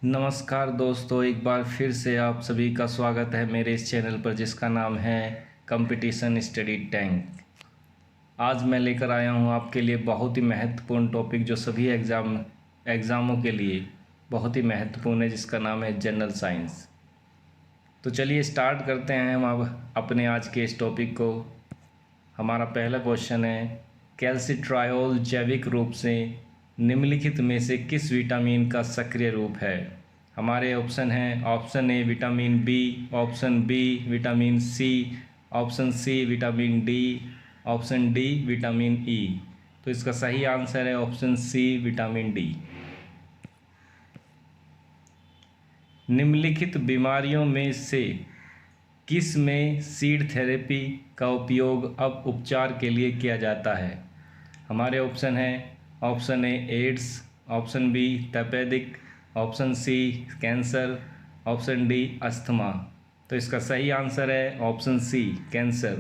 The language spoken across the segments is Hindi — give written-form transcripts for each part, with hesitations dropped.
नमस्कार दोस्तों, एक बार फिर से आप सभी का स्वागत है मेरे इस चैनल पर जिसका नाम है कंपटीशन स्टडी टैंक। आज मैं लेकर आया हूं आपके लिए बहुत ही महत्वपूर्ण टॉपिक जो सभी एग्ज़ामों के लिए बहुत ही महत्वपूर्ण है, जिसका नाम है जनरल साइंस। तो चलिए स्टार्ट करते हैं हम अब अपने आज के इस टॉपिक को। हमारा पहला क्वेश्चन है, कैल्सिट्रायोल जैविक रूप से निम्नलिखित में से किस विटामिन का सक्रिय रूप है। हमारे ऑप्शन हैं, option A vitamin B, option B vitamin C, option C vitamin D, option D vitamin E. तो इसका सही आंसर है ऑप्शन सी विटामिन डी। निम्नलिखित बीमारियों में से किस में सीड थेरेपी का उपयोग अब उपचार के लिए किया जाता है। हमारे ऑप्शन हैं, option A AIDS, option B तपेदिक, option C cancer, option D asthma. तो इसका सही आंसर है option C cancer.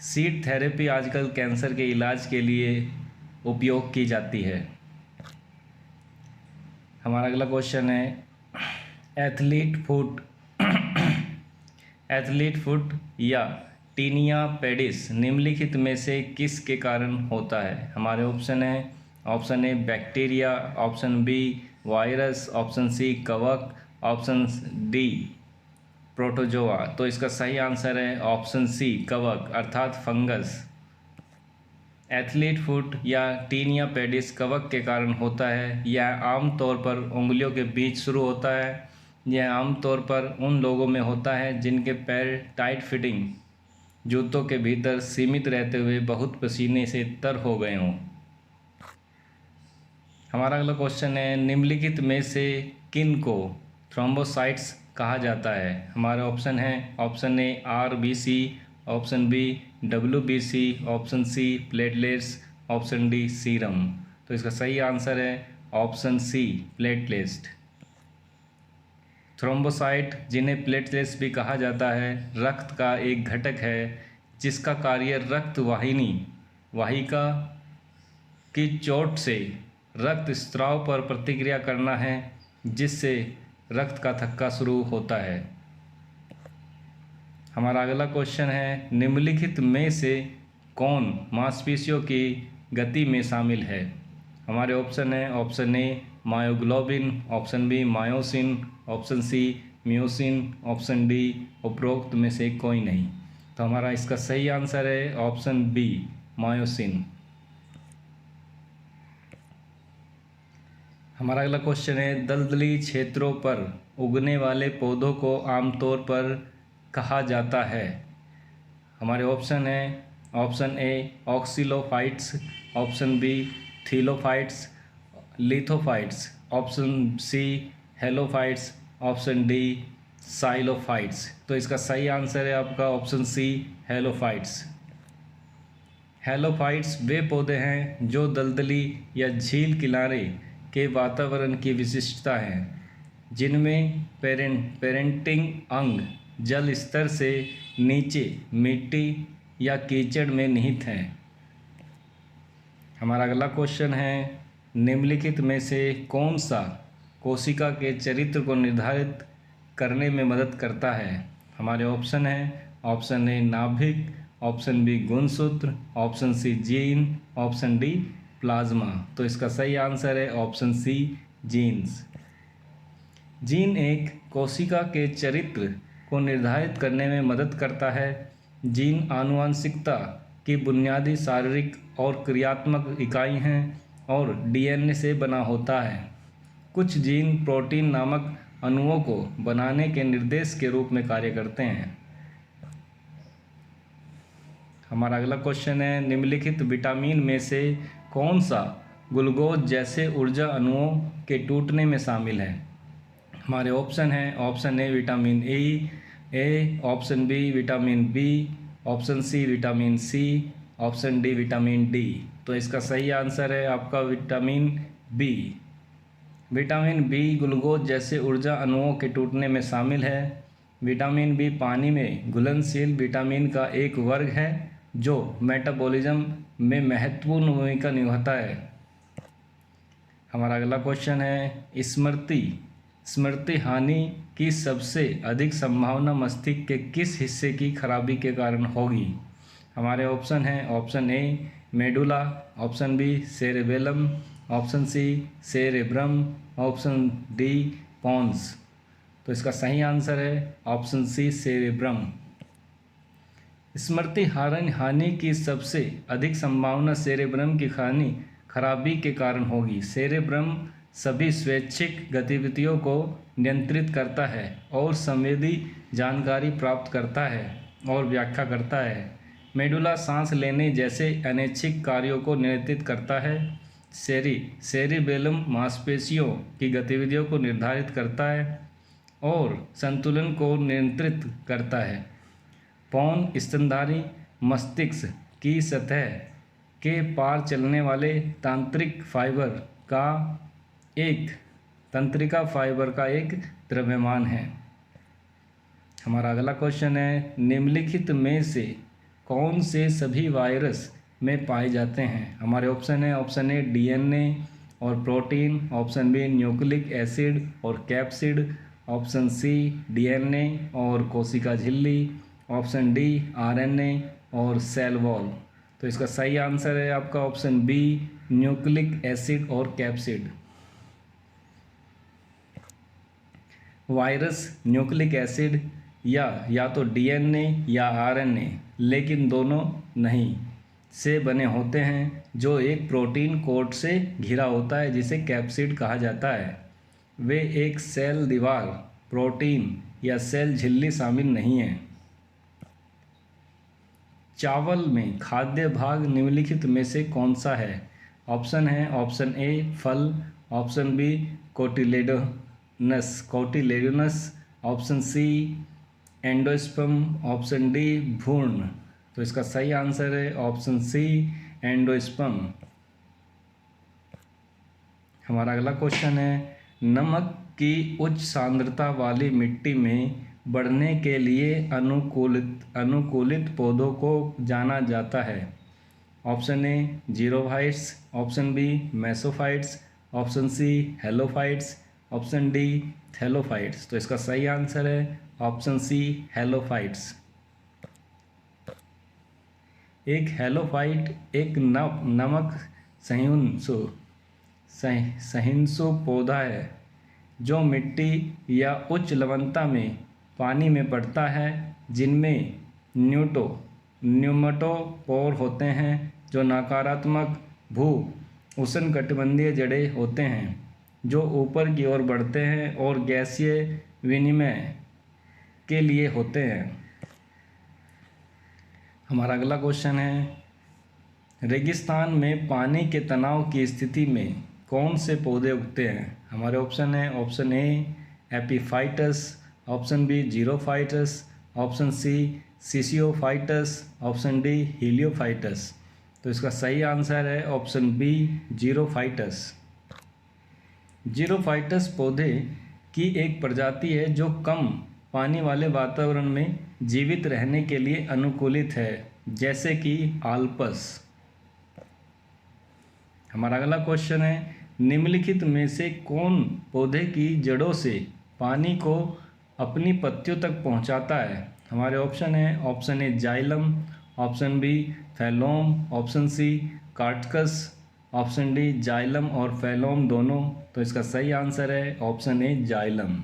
Seed therapy आजकल कैंसर के इलाज के लिए उपयोग की जाती है। हमारा अगला क्वेश्चन है, एथलीट फुट या टीनिया पेडिस निम्नलिखित में से किस के कारण होता है। हमारे ऑप्शन है, option A bacteria, option B virus, option C कवक, ऑप्शन डी प्रोटोजोआ। तो इसका सही आंसर है ऑप्शन सी कवक अर्थात फंगस। एथलीट फुट या टीनिया पेडिस कवक के कारण होता है। यह आमतौर पर उंगलियों के बीच शुरू होता है। यह आमतौर पर उन लोगों में होता है जिनके पैर टाइट फिटिंग जूतों के भीतर सीमित रहते हुए बहुत पसीने से तर हो गए हों। हमारा अगला क्वेश्चन है, निम्नलिखित में से किन को थ्रोम्बोसाइट्स कहा जाता है। हमारे ऑप्शन हैं, option A RBC, option B WBC, option C platelets, option D serum. तो इसका सही आंसर है ऑप्शन सी प्लेटलेट्स। थ्रोम्बोसाइट जिन्हें प्लेटलेट्स भी कहा जाता है, रक्त का एक घटक है जिसका कार्य रक्त वाहिका की चोट से रक्त स्राव पर प्रतिक्रिया करना है, जिससे रक्त का थक्का शुरू होता है। हमारा अगला क्वेश्चन है, निम्नलिखित में से कौन मांसपेशियों की गति में शामिल है। हमारे ऑप्शन है, option A myoglobin, option B myosin, option C myosin, option D उपरोक्त में से कोई नहीं। तो हमारा इसका सही आंसर है ऑप्शन बी मायोसिन। हमारा अगला क्वेश्चन है, दलदली क्षेत्रों पर उगने वाले पौधों को आमतौर पर कहा जाता है। हमारे ऑप्शन है, option A oxylophytes, option B thallophytes, lithophytes, option C halophytes, option D psilophytes. तो इसका सही आंसर है आपका ऑप्शन सी हेलोफाइट्स। हेलोफाइट्स वे पौधे हैं जो दलदली या झील किनारे के वातावरण की विशिष्टता है, जिनमें पेरेंटिंग अंग जल स्तर से नीचे मिट्टी या कीचड़ में निहित हैं। हमारा अगला क्वेश्चन है, निम्नलिखित में से कौन सा कोशिका के चरित्र को निर्धारित करने में मदद करता है। हमारे ऑप्शन है, ऑप्शन ए नाभिक, ऑप्शन बी गुणसूत्र, option C gene, option D plasma. तो इसका सही आंसर है ऑप्शन सी जीन्स। जीन एक कोशिका के चरित्र को निर्धारित करने में मदद करता है। जीन आनुवंशिकता की बुनियादी शारीरिक और क्रियात्मक इकाई हैं और डीएनए से बना होता है। कुछ जीन प्रोटीन नामक अणुओं को बनाने के निर्देश के रूप में कार्य करते हैं। हमारा अगला क्वेश्चन है, निम्नलिखित विटामिन में से कौन सा ग्लूकोज जैसे ऊर्जा अणुओं के टूटने में शामिल है। हमारे ऑप्शन हैं, option A vitamin A, option B vitamin B, option C vitamin C, option D vitamin D. तो इसका सही आंसर है आपका vitamin B. Vitamin B glucose जैसे ऊर्जा अणुओं के टूटने में शामिल है। विटामिन बी पानी में घुलनशील विटामिन का एक वर्ग है जो मेटाबॉलिज्म में महत्वपूर्ण भूमिका निभाता है। हमारा अगला क्वेश्चन है स्मृति हानि की सबसे अधिक संभावना मस्तिष्क के किस हिस्से की खराबी के कारण होगी। हमारे ऑप्शन हैं, option A medulla, option B cerebellum, option C cerebrum, option D pons. तो इसका सही आंसर है ऑप्शन सी सेरेब्रम। स्मृति हानि की सबसे अधिक संभावना सेरेब्रम की खराबी के कारण होगी। सेरेब्रम सभी स्वैच्छिक गतिविधियों को नियंत्रित करता है और संवेदी जानकारी प्राप्त करता है और व्याख्या करता है। मेडुला सांस लेने जैसे अनैच्छिक कार्यों को नियंत्रित करता है। सेरिबेलम मांसपेशियों की गतिविधियों को निर्धारित करता है और संतुलन को नियंत्रित करता है। पौन स्तनधारी मस्तिष्क की सतह के पार चलने वाले तंत्रिका फाइबर का एक द्रव्यमान है। हमारा अगला क्वेश्चन है, निम्नलिखित में से कौन से सभी वायरस में पाए जाते हैं। हमारे ऑप्शन है, ऑप्शन ए डीएनए और protein, option B nucleic acid और कैप्सिड, ऑप्शन सी डीएनए और कोशिका झिल्ली, ऑप्शन डी आरएनए और सेल वॉल। तो इसका सही आंसर है आपका ऑप्शन बी न्यूक्लिक एसिड और कैप्सिड। वायरस न्यूक्लिक एसिड या तो डीएनए या आरएनए, लेकिन दोनों नहीं, से बने होते हैं, जो एक प्रोटीन कोट से घिरा होता है जिसे कैप्सिड कहा जाता है। वे एक सेल दीवार, प्रोटीन या सेल झिल्ली शामिल नहीं है। चावल में खाद्य भाग निम्नलिखित में से कौन सा है। ऑप्शन है, ऑप्शन ए फल, option B cotyledons, option C endosperm, option D भ्रूण। तो इसका सही आंसर है ऑप्शन सी एंडोस्पर्म। हमारा अगला क्वेश्चन है, नमक की उच्च सांद्रता वाली मिट्टी में बढ़ने के लिए अनुकूलित पौधों को जाना जाता है। Option A xerophytes, option B mesophytes, option C halophytes, option D thallophytes. तो इसका सही आंसर है ऑप्शन सी हेलोफाइट्स। एक हेलोफाइट एक नमक सहिष्णु पौधा है जो मिट्टी या उच्च लवणता में पानी में बढ़ता है, जिनमें न्यूमेटोपोर होते हैं जो नकारात्मक भू उष्णकटिबंधीय जड़ें होते हैं जो ऊपर की ओर बढ़ते हैं और गैसीय विनिमय के लिए होते हैं। हमारा अगला क्वेश्चन है, रेगिस्तान में पानी के तनाव की स्थिति में कौन से पौधे उगते हैं। हमारे ऑप्शन है, option A epiphytes, option B xerophytes, option C sciophytes, option D heliophytes. तो इसका सही आंसर है ऑप्शन बी जीरोफाइटस। जीरोफाइटस पौधे की एक प्रजाति है जो कम पानी वाले वातावरण में जीवित रहने के लिए अनुकूलित है, जैसे कि आल्पस। हमारा अगला क्वेश्चन है, निम्नलिखित में से कौन पौधे की जड़ों से पानी को अपनी पत्तियों तक पहुंचाता है। हमारे ऑप्शन है, option A xylem, option B phloem, option C cortex, option D xylem और फैलोम दोनों। तो इसका सही आंसर है ऑप्शन ए जाइलम।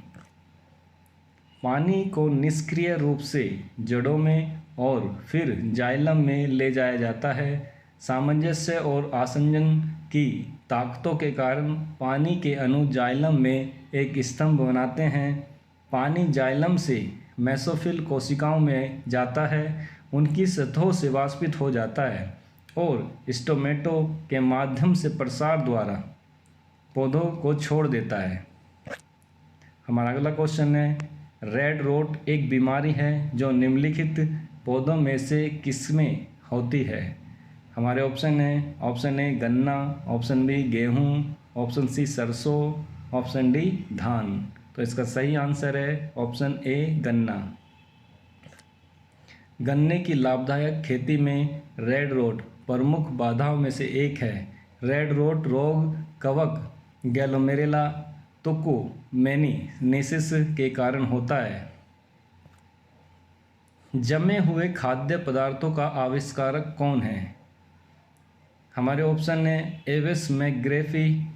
पानी को निष्क्रिय रूप से जड़ों में और फिर जाइलम में ले जाया जाता है। सामंजस्य और आसंजन की ताकतों के कारण पानी के अणु जाइलम में एक स्तंभ बनाते हैं। पानी जाइलम से मेसोफिल कोशिकाओं में जाता है, उनकी सतहों से वाष्पित हो जाता है और स्टोमेटो के माध्यम से प्रसार द्वारा पौधों को छोड़ देता है। हमारा अगला क्वेश्चन है, रेड रोट एक बीमारी है जो निम्नलिखित पौधों में से किसमें होती है। हमारे ऑप्शन है, ऑप्शन ए गन्ना, ऑप्शन बी गेहूँ, ऑप्शन सी सरसों, ऑप्शन डी धान। तो इसका सही आंसर है ऑप्शन ए गन्ना। गन्ने की लाभदायक खेती में रेड रोट प्रमुख बाधाओं में से एक है। रेड रोट रोग कवक गैलोमेरेला टोकोमेनिसिस के कारण होता है। जमे हुए खाद्य पदार्थों का आविष्कारक कौन है? हमारे ऑप्शन है एविस मैकग्रेफी,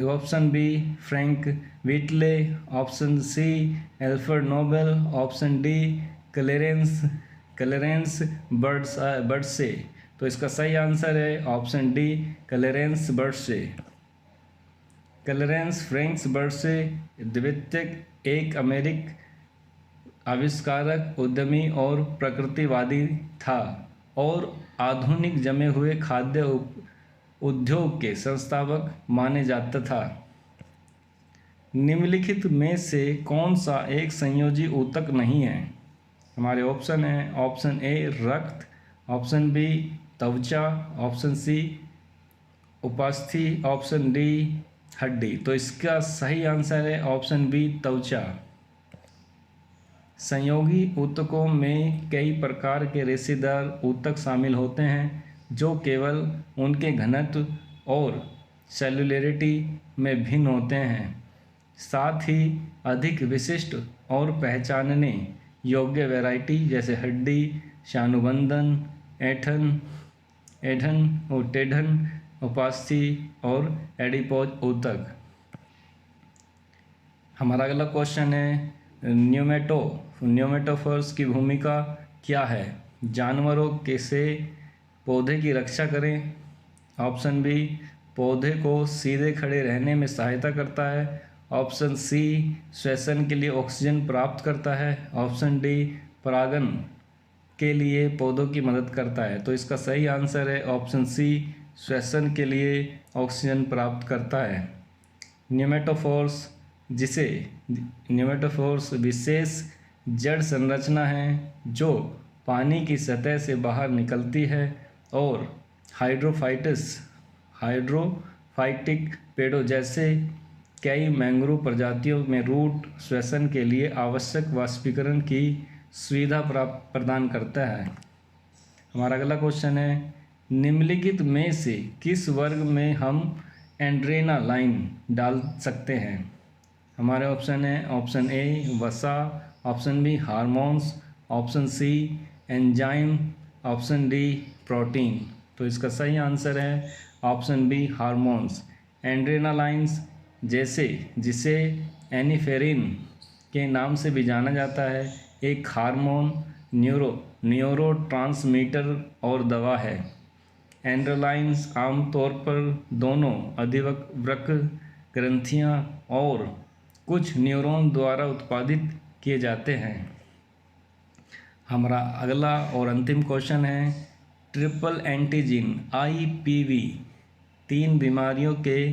option B Frank Whittle, option C Alfred Nobel, option D Clarence Birdseye. तो इसका सही आंसर है option D Clarence Birdseye. Clarence Frank Birdseye द्वितीय एक अमेरिकी आविष्कारक, उद्यमी और प्रकृतिवादी था और आधुनिक जमे हुए खाद्य उद्योग के संस्थापक माने जाता था। निम्नलिखित में से कौन सा एक संयोजी ऊतक नहीं है? हमारे ऑप्शन है ऑप्शन ए रक्त, ऑप्शन बी त्वचा, ऑप्शन सी उपास्थि, ऑप्शन डी हड्डी। तो इसका सही आंसर है ऑप्शन बी त्वचा। संयोगी ऊतकों में कई प्रकार के रेशेदार ऊतक शामिल होते हैं जो केवल उनके घनत्व और सेलुलरिटी में भिन्न होते हैं, साथ ही अधिक विशिष्ट और पहचानने योग्य वैरायटी जैसे हड्डी, शानुबंधन, ऐंठन और टेढ़न, उपास्थि और एडिपोज ऊतक। हमारा अगला क्वेश्चन है न्यूमेटोफोर्स की भूमिका क्या है? जानवरों के से पौधे की रक्षा करें, ऑप्शन बी पौधे को सीधे खड़े रहने में सहायता करता है, ऑप्शन सी श्वसन के लिए ऑक्सीजन प्राप्त करता है, ऑप्शन डी परागण के लिए पौधों की मदद करता है। तो इसका सही आंसर है ऑप्शन सी श्वसन के लिए ऑक्सीजन प्राप्त करता है। न्यूमेटोफोर्स विशेष जड़ संरचना है जो पानी की सतह से बाहर निकलती है और हाइड्रोफाइटिक पेड़ों जैसे कई मैंग्रोव प्रजातियों में रूट श्वसन के लिए आवश्यक वाष्पीकरण की सुविधा प्रदान करता है। हमारा अगला क्वेश्चन है निम्नलिखित में से किस वर्ग में हम एड्रेनालाइन डाल सकते हैं? हमारे ऑप्शन है ऑप्शन ए वसा, option B hormones, option C enzyme, option D protein. तो इसका सही आंसर है ऑप्शन बी हार्मोन्स। एड्रेनालाइंस जिसे एनिफेरिन के नाम से भी जाना जाता है, एक हार्मोन, न्यूरोट्रांसमीटर और दवा है। एड्रेनालाइंस आमतौर पर दोनों अधिवृक्क ग्रंथियां और कुछ न्यूरॉन द्वारा उत्पादित किए जाते हैं। हमारा अगला और अंतिम क्वेश्चन है ट्रिपल एंटीजन IPV 3 बीमारियों के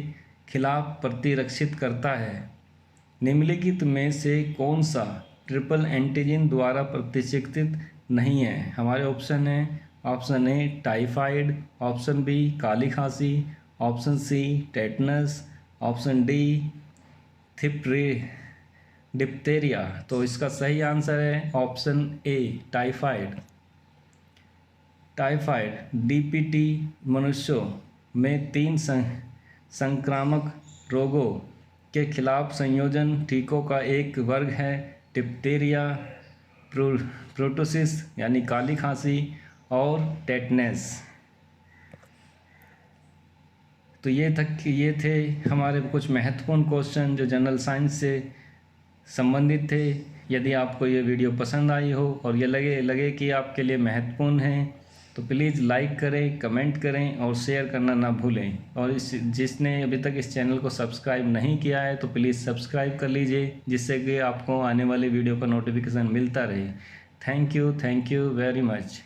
खिलाफ प्रतिरक्षित करता है। निम्नलिखित में से कौन सा ट्रिपल एंटीजन द्वारा प्रतिरक्षित नहीं है? हमारे ऑप्शन है option A typhoid, option B काली खांसी, option C tetanus, option D diphtheria. तो इसका सही आंसर है ऑप्शन ए टाइफाइड। DPT मनुष्यों में 3 संक्रामक रोगों के खिलाफ संयोजन टीकों का एक वर्ग है, डिप्थेरिया, प्रोटोसिस यानी काली खांसी और टेटनस। तो ये थे हमारे कुछ महत्वपूर्ण क्वेश्चन जो जनरल साइंस से संबंधित थे। यदि आपको ये वीडियो पसंद आई हो और ये लगे कि आपके लिए महत्वपूर्ण है तो प्लीज़ लाइक करें, कमेंट करें और शेयर करना ना भूलें। और जिसने अभी तक इस चैनल को सब्सक्राइब नहीं किया है तो प्लीज़ सब्सक्राइब कर लीजिए, जिससे कि आपको आने वाले वीडियो का नोटिफिकेशन मिलता रहे। Thank you very much.